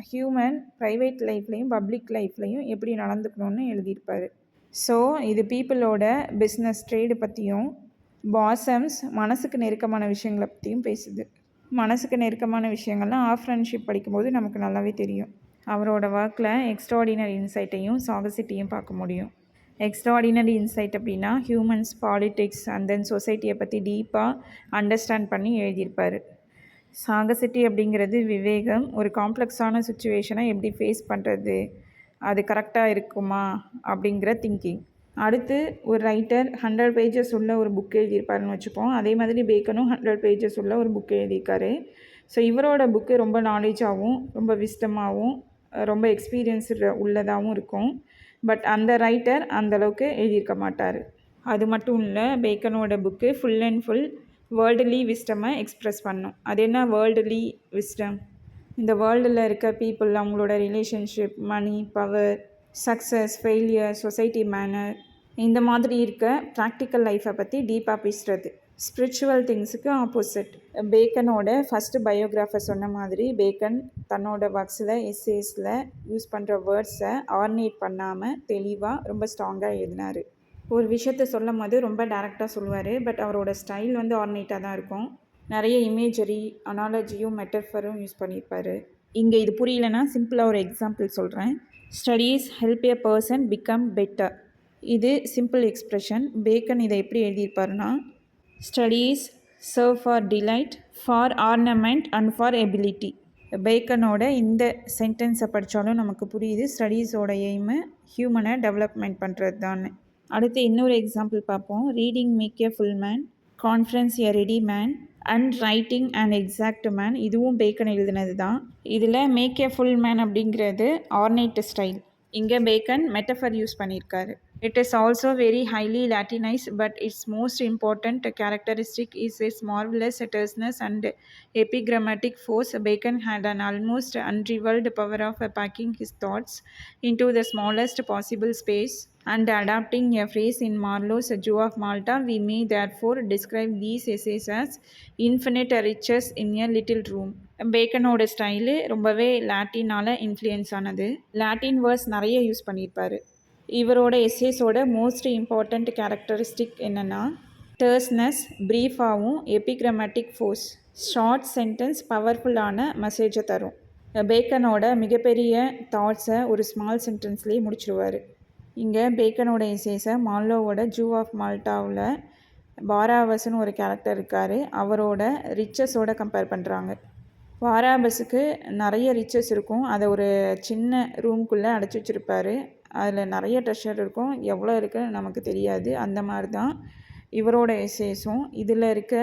ஹியூமன் ப்ரைவேட் லைஃப்லையும் பப்ளிக் லைஃப்லையும் எப்படி நடந்துக்கணும்னு எழுதியிருப்பார். ஸோ இது பீப்புளோட பிஸ்னஸ் ட்ரேடு பற்றியும் பாசம்ஸ் மனசுக்கு நெருக்கமான விஷயங்களை பற்றியும் பேசுது. மனசுக்கு நெருக்கமான விஷயங்கள்லாம் ஆஃப் ஃப்ரெண்ட்ஷிப் படிக்கும்போது நமக்கு நல்லாவே தெரியும். அவரோட ஒர்க்கில் எக்ஸ்ட்ராடினரி இன்சைட்டையும் சாகசிட்டியும் பார்க்க முடியும். எக்ஸ்ட்ராடினரி இன்சைட் அப்படின்னா ஹியூமன்ஸ், பாலிட்டிக்ஸ் அண்ட் தென் சொசைட்டியை பற்றி டீப்பாக அண்டர்ஸ்டாண்ட் பண்ணி எழுதியிருப்பார். சாகசிட்டி அப்படிங்கிறது விவேகம், ஒரு காம்ப்ளெக்ஸான சுச்சுவேஷனை எப்படி ஃபேஸ் பண்ணுறது, அது கரெக்டாக இருக்குமா அப்படிங்கிற திங்கிங். அடுத்து ஒரு ரைட்டர் 100 பேஜஸ் உள்ள ஒரு புக் எழுதியிருப்பாருன்னு வச்சுப்போம். அதே மாதிரி பேக்கனும் 100 பேஜஸ் உள்ள ஒரு புக் எழுதியிருக்காரு. ஸோ இவரோட புக்கு ரொம்ப நாலேஜாகவும் ரொம்ப விஸ்டமாகவும் ரொம்ப எக்ஸ்பீரியன்ஸ் உள்ளதாகவும் இருக்கும். பட் அந்த ரைட்டர் அந்தளவுக்கு எழுதியிருக்க மாட்டார். அது மட்டும் இல்லை, பேக்கனோட book full and full worldly விஸ்டமை எக்ஸ்ப்ரெஸ் பண்ணும். அது என்ன வேர்ல்டுலி விஸ்டம்? இந்த வேர்ல்டில் இருக்க பீப்புள், அவங்களோட relationship, money, power, success, failure, society manner, இந்த மாதிரி இருக்க ப்ராக்டிக்கல் லைஃப்பை பற்றி டீப்பாக பேசுகிறது. ஸ்பிரிச்சுவல் திங்ஸுக்கு ஆப்போசிட். பேக்கனோட ஃபஸ்ட்டு பயோகிராஃபர் சொன்ன மாதிரி பேக்கன் தன்னோட ஒர்க்ஸில் எஸ்ஏஸில் யூஸ் பண்ணுற வேர்ட்ஸை ஆர்னேட் பண்ணாமல் தெளிவாக ரொம்ப ஸ்ட்ராங்காக எழுதினார். ஒரு விஷயத்த சொல்லும் போது ரொம்ப டேரெக்டாக சொல்லுவார். பட் அவரோட ஸ்டைல் வந்து ஆர்னேட்டாக தான் இருக்கும். நிறைய இமேஜரி, அனாலஜியும் மெட்டஃபரும் யூஸ் பண்ணியிருப்பார். இங்கே இது புரியலன்னா சிம்பிளாக ஒரு எக்ஸாம்பிள் சொல்கிறேன். Studies help a person become better. இது சிம்பிள் எக்ஸ்ப்ரெஷன். பேக்கன் இதை எப்படி எழுதியிருப்பாருன்னா, studies serve for delight, for ornament and for ability. பேக்கனோட இந்த சென்டென்ஸை படித்தாலும் நமக்கு புரியுது ஸ்டடீஸோட எய்மு ஹியூமனை டெவலப்மெண்ட் பண்ணுறது தான். அடுத்து இன்னொரு எக்ஸாம்பிள் பார்ப்போம். Reading make a full man, conference a ready man and writing and exact man. இதுவும் பேக்கன் எழுதினது தான். இதில் மேக் எ ஃபுல் மேன் அப்படிங்கிறது ஆர்னேட் ஸ்டைல். இங்கே பேக்கன் மெட்டஃபர் யூஸ் பண்ணியிருக்காரு. It is also very highly Latinized, but its most important characteristic is its marvelous terseness and epigrammatic force. Bacon had an almost unrivaled power of packing his thoughts into the smallest possible space and adapting a phrase in Marlowe's Jew of Malta. We may therefore describe these essays as infinite riches in a little room. பேக்கனோட style ரொம்பவே லாட்டினால் influence ஆனது. Latin words நிறைய use பண்ணியிருப்பார். இவரோட எஸ்ஏஸோட most important characteristic என்னென்னா terseness, ப்ரீஃபாகவும் எபிக்ரமேட்டிக் ஃபோர்ஸ். ஷார்ட் சென்டென்ஸ் பவர்ஃபுல்லான மெசேஜை தரும். பேக்கனோட மிகப்பெரிய தாட்ஸை ஒரு ஸ்மால் சென்டென்ஸ்லேயே முடிச்சிடுவார். இங்கே பேக்கனோட எஸ்ஏஸை மார்லோவோட ஜூ ஆஃப் மால்டாவில் பாராபஸ்னு ஒரு கேரக்டர் இருக்கார், அவரோட ரிச்சஸோட கம்பேர் பண்ணுறாங்க. பாராபஸுக்கு நிறைய ரிச்சஸ் இருக்கும், அதை ஒரு சின்ன ரூம்குள்ளே அடைச்சி வச்சுருப்பார். அதில் நிறைய ட்ரெஷர் இருக்கும், எவ்வளோ இருக்குன்னு நமக்கு தெரியாது. அந்த மாதிரி தான் இவரோட எஸ்ஸேஸும். இதில் இருக்க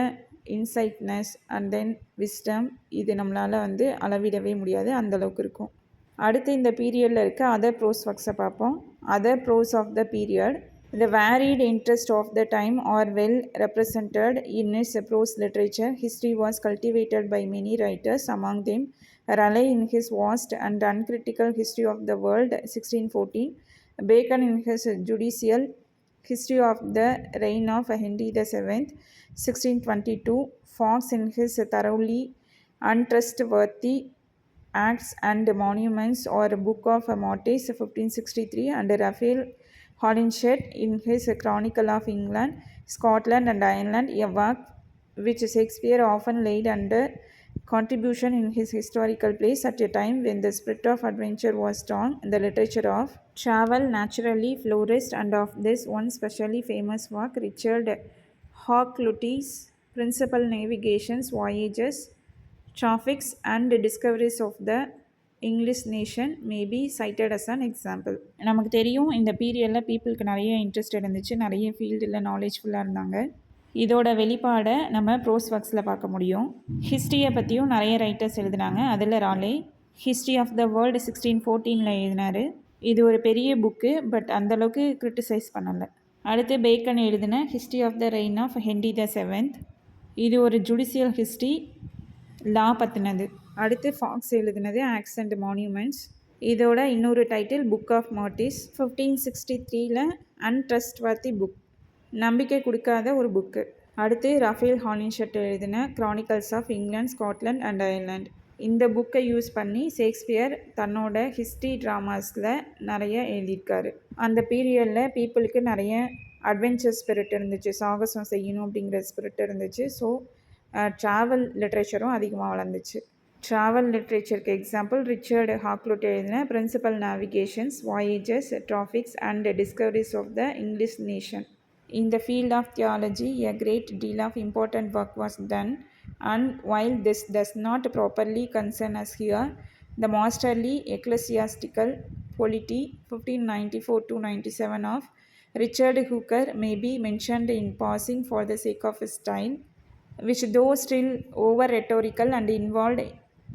இன்சைட்னஸ் அண்ட் தென் விஸ்டம், இது நம்மளால் அளவிடவே முடியாது, அந்தளவுக்கு இருக்கும். அடுத்து இந்த பீரியடில் இருக்க அதர் ப்ரோஸ் ஒர்க்ஸை பார்ப்போம். Other prose of the period. The varied interest of the time are well represented in its prose literature. History was cultivated by many writers, among them Raleigh in his vast and uncritical History of the World 1614, Bacon in his judicial History of the Reign of Henry VII 1622, Fox in his thoroughly untrustworthy Acts and Monuments or Book of Mortis 1563, and Raphael Holinshed in his Chronicle of England, Scotland and Ireland, a work which Shakespeare often laid under contribution in his historical plays at a time when the spirit of adventure was strong. The literature of travel naturally flourished, and of this one specially famous work, Richard Hakluyt's Principal Navigations, Voyages, Traffics and Discoveries of the English nation may be cited as an example. நமக்கு தெரியும் இந்த பீரியடில் பீப்புளுக்கு நிறைய interest இருந்துச்சு, நிறைய ஃபீல்டில் நாலேஜ்ஃபுல்லாக இருந்தாங்க. இதோட வெளிப்பாடை நம்ம ப்ரோஸ் ஒர்க்ஸில் பார்க்க முடியும். ஹிஸ்ட்ரியை பற்றியும் நிறைய ரைட்டர்ஸ் எழுதினாங்க. அதில் ராலே ஹிஸ்ட்ரி ஆஃப் த வேர்ல்டு 1614 எழுதினார். இது ஒரு பெரிய புக்கு, பட் அந்தளவுக்கு கிரிட்டிசைஸ் பண்ணலை. அடுத்து பேக்கன் எழுதின history of the reign of Henry VII, இது ஒரு ஜுடிஷியல் ஹிஸ்ட்ரி, லா பற்றினது. அடுத்து ஃபாக்ஸ் எழுதினது ஆக்ட்ஸ் அண்ட் மான்யூமெண்ட்ஸ், இதோட இன்னொரு title book of martyrs. 1563 untrustworthy book, நம்பிக்கை கொடுக்காத ஒரு புக்கு. அடுத்து ரஃபேல் ஹாலின்ஷெட் எழுதின chronicles of England, Scotland and Ireland. இந்த புக்கை யூஸ் பண்ணி ஷேக்ஸ்பியர் தன்னோட ஹிஸ்ட்ரி ட்ராமாஸில் நிறைய எழுதியிருக்காரு. அந்த பீரியடில் பீப்புளுக்கு நிறைய அட்வென்ச்சர் ஸ்பிரிட் இருந்துச்சு, சாகசம் செய்யணும் அப்படிங்கிற ஸ்பிரிட் இருந்துச்சு. ஸோ ட்ராவல் லிட்ரேச்சரும் அதிகமாக வளர்ந்துச்சு. ட்ராவல் லிட்ரேச்சருக்கு எக்ஸாம்பிள் ரிச்சர்டு ஹாக்லுட் எழுதின principal navigations, voyages, traffics and discoveries of the English nation. In the field of theology, a great deal of important work was done, and while this does not properly concern us here, the masterly ecclesiastical polity 1594-97 of Richard Hooker may be mentioned in passing for the sake of his style, which though still over rhetorical and involved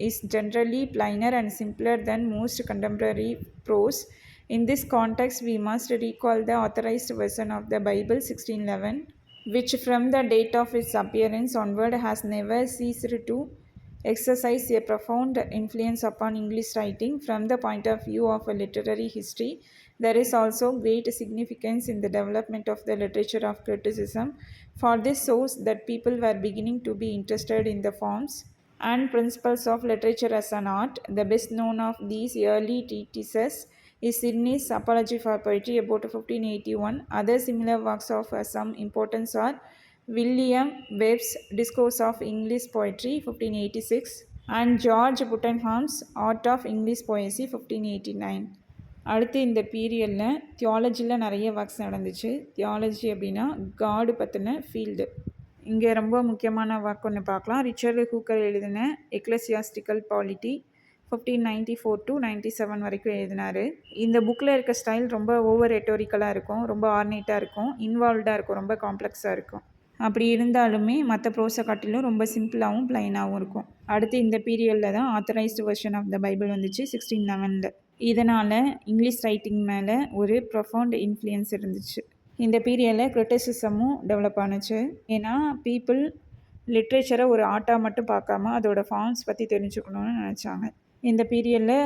is generally plainer and simpler than most contemporary prose. In this context, we must recall the authorized version of the Bible 1611, which from the date of its appearance onward has never ceased to exercise a profound influence upon English writing. From the point of view of a literary history, there is also great significance in the development of the literature of criticism. For this shows that people were beginning to be interested in the forms and principles of literature as an art. The best known of these early treatises is Sidney's Apology for Poetry about 1581. Other similar works of some importance are William Webb's Discourse of English Poetry 1586 and George Puttenham's Art of English Poesy 1589. அடுத்து இந்த பீரியடில் தியாலஜியில் நிறைய works நடந்துச்சு. Theology அப்படின்னா காடு பற்றின field. இங்கே ரொம்ப முக்கியமான ஒர்க் ஒன்று பார்க்கலாம். ரிச்சர்டு ஹூக்கர் எழுதின எக்லசியாஸ்டிக்கல் பாலிட்டி 1594-97 வரைக்கும் எழுதினார். இந்த புக்கில் இருக்க ஸ்டைல் ரொம்ப ஓவர் ரெட்டோரிக்கலாக இருக்கும், ரொம்ப ஆர்னேட்டாக இருக்கும், இன்வால்வ்டாக இருக்கும், ரொம்ப காம்ப்ளெக்ஸாக இருக்கும். அப்படி இருந்தாலுமே மற்ற ப்ரோஸை காட்டிலும் ரொம்ப சிம்பிளாகவும் ப்ளைனாகவும் இருக்கும். அடுத்து இந்த பீரியடில் தான் authorised version of the Bible வந்துச்சு 1611. இதனால் இங்கிலீஷ் ரைட்டிங் மேலே ஒரு ப்ரொஃபவுண்ட் இன்ஃப்ளூயன்ஸ் இருந்துச்சு. இந்த பீரியடில் கிரிட்டிசிசமும் டெவலப் ஆனுச்சு. ஏன்னா பீப்புள் லிட்ரேச்சரை ஒரு ஆர்ட்டாக மட்டும் பார்க்காம அதோட ஃபார்ம்ஸ் பற்றி தெரிஞ்சுக்கணுன்னு நினச்சாங்க. இந்த பீரியடில்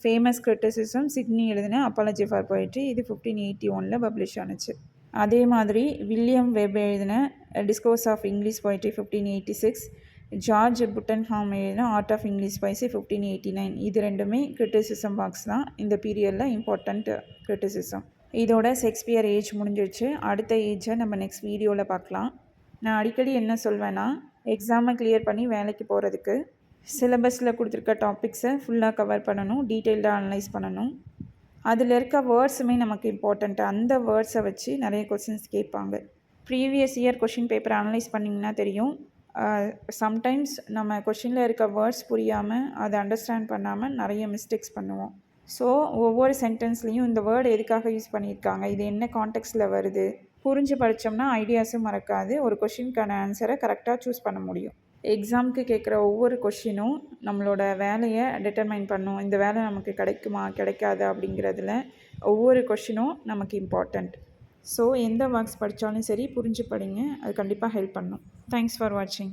ஃபேமஸ் கிரிட்டிசிசம் சிட்னி எழுதின அப்பாலஜி ஃபார் போய்ட்ரி, இது 1581 பப்ளிஷ் ஆனுச்சு. அதே மாதிரி வில்லியம் வெப் எழுதின discourse of English poetry 1586, George Puttenham எழுதின ஆர்ட் ஆஃப் இங்கிலீஷ் போய்ட்ரி 1589. இது ரெண்டுமே கிரிட்டிசிசம் ஒர்க்ஸ் தான். இந்த பீரியடில் இம்பார்ட்டண்ட் கிரிட்டிசிசம். இதோட ஷேக்ஸ்பியர் ஏஜ் முடிஞ்சிடுச்சு. அடுத்த ஏஜை நம்ம நெக்ஸ்ட் வீடியோவில் பார்க்கலாம். நான் அடிக்கடி என்ன சொல்வேன்னா, எக்ஸாமை கிளியர் பண்ணி வேலைக்கு போகிறதுக்கு சிலபஸில் கொடுத்துருக்க டாபிக்ஸை ஃபுல்லாக கவர் பண்ணணும், டீட்டெயில்டாக அனலைஸ் பண்ணணும். அதில் இருக்க வேர்ட்ஸுமே நமக்கு இம்பார்ட்டண்ட்டு. அந்த வேர்ட்ஸை வச்சு நிறைய கொஷின்ஸ் கேட்பாங்க. ப்ரீவியஸ் இயர் கொஷின் பேப்பரை அனலைஸ் பண்ணிங்கன்னா தெரியும். சம்டைம்ஸ் நம்ம கொஷினில் இருக்க வேர்ட்ஸ் புரியாமல் அதை அண்டர்ஸ்டாண்ட் பண்ணாமல் நிறைய மிஸ்டேக்ஸ் பண்ணுவோம். ஸோ ஒவ்வொரு சென்டென்ஸ்லேயும் இந்த வேர்டு எதுக்காக யூஸ் பண்ணியிருக்காங்க, இது என்ன கான்டெக்ஸ்டில் வருது, புரிஞ்சு படித்தோம்னா ஐடியாஸும் மறக்காது, ஒரு கொஷினுக்கான ஆன்சரை கரெக்டாக சூஸ் பண்ண முடியும். எக்ஸாமுக்கு கேட்குற ஒவ்வொரு கொஷினும் நம்மளோட வேலையை டிட்டர்மைன் பண்ணும். இந்த வேலை நமக்கு கிடைக்குமா கிடைக்காது அப்படிங்கிறதுல ஒவ்வொரு கொஷினும் நமக்கு இம்பார்ட்டண்ட். ஸோ எந்த ஒர்க்ஸ் படித்தாலும் சரி புரிஞ்சு படிங்க, அது கண்டிப்பாக ஹெல்ப் பண்ணும். தேங்க்ஸ் ஃபார் வாட்சிங்.